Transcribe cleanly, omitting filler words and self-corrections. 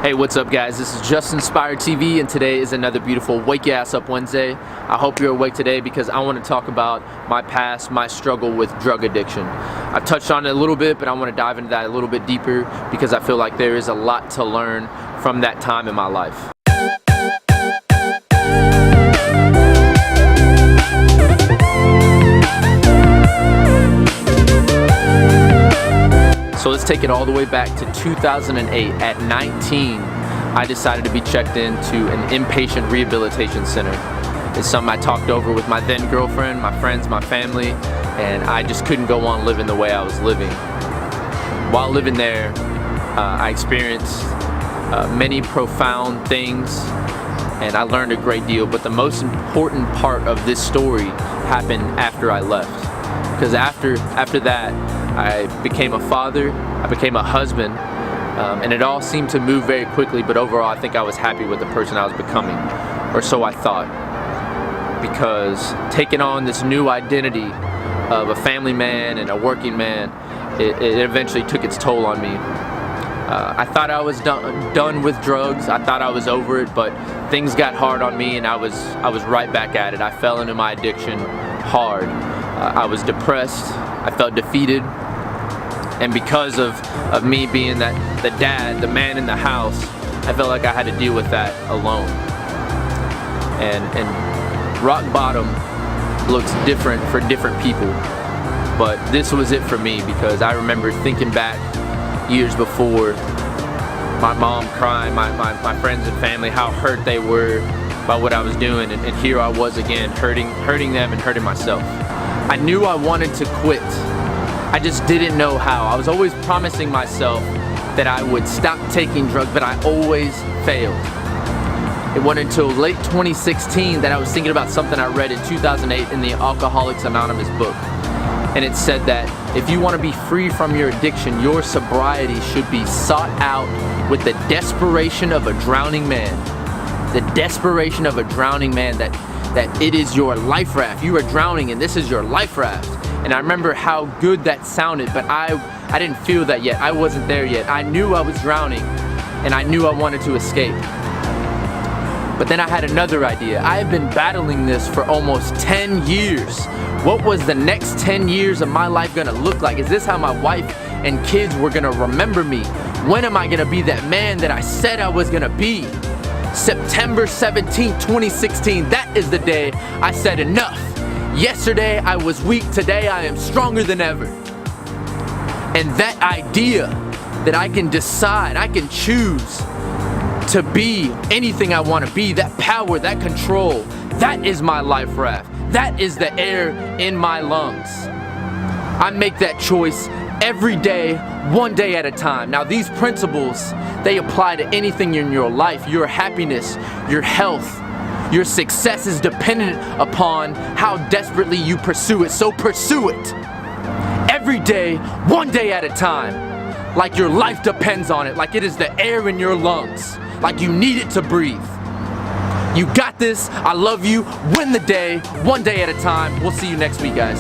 Hey, what's up guys? This is Justinspiretv and today is another beautiful Wake Your Ass Up Wednesday. I hope you're awake today because I want to talk about my past, my struggle with drug addiction. I've touched on it a little bit, but I want to dive into that a little bit deeper because I feel like there is a lot to learn from that time in my life. So let's take it all the way back to 2008. At 19, I decided to be checked into an inpatient rehabilitation center. It's something I talked over with my then girlfriend, my friends, my family, and I just couldn't go on living the way I was living. While living there, I experienced many profound things, and I learned a great deal, but the most important part of this story happened after I left. Because after that, I became a father, I became a husband, and it all seemed to move very quickly, but overall I think I was happy with the person I was becoming, or so I thought. Because taking on this new identity of a family man and a working man, it eventually took its toll on me. I thought I was done with drugs, I thought I was over it, but things got hard on me and I was right back at it. I fell into my addiction hard. I was depressed, I felt defeated, and because of me being the dad, the man in the house, I felt like I had to deal with that alone. And rock bottom looks different for different people, but this was it for me because I remember thinking back years before, my mom crying, my friends and family, how hurt they were by what I was doing, and here I was again, hurting them and hurting myself. I knew I wanted to quit. I just didn't know how. I was always promising myself that I would stop taking drugs, but I always failed. It wasn't until late 2016 that I was thinking about something I read in 2008 in the Alcoholics Anonymous book. And it said that if you want to be free from your addiction, your sobriety should be sought out with the desperation of a drowning man. The desperation of a drowning man, that it is your life raft. You are drowning and this is your life raft. And I remember how good that sounded, but I didn't feel that yet. I wasn't there yet. I knew I was drowning and I knew I wanted to escape. But then I had another idea. I have been battling this for almost 10 years. What was the next 10 years of my life gonna look like? Is this how my wife and kids were gonna remember me? When am I gonna be that man that I said I was gonna be? September 17, 2016, that is the day I said enough. Yesterday I was weak, today I am stronger than ever. And that idea that I can decide, I can choose to be anything I want to be, that power, that control, that is my life raft. That is the air in my lungs. I make that choice every day, one day at a time. Now these principles, they apply to anything in your life. Your happiness, your health, your success is dependent upon how desperately you pursue it. So pursue it every day, one day at a time, like your life depends on it, like it is the air in your lungs, like you need it to breathe. You got this. I love you. Win the day, one day at a time. We'll see you next week, guys.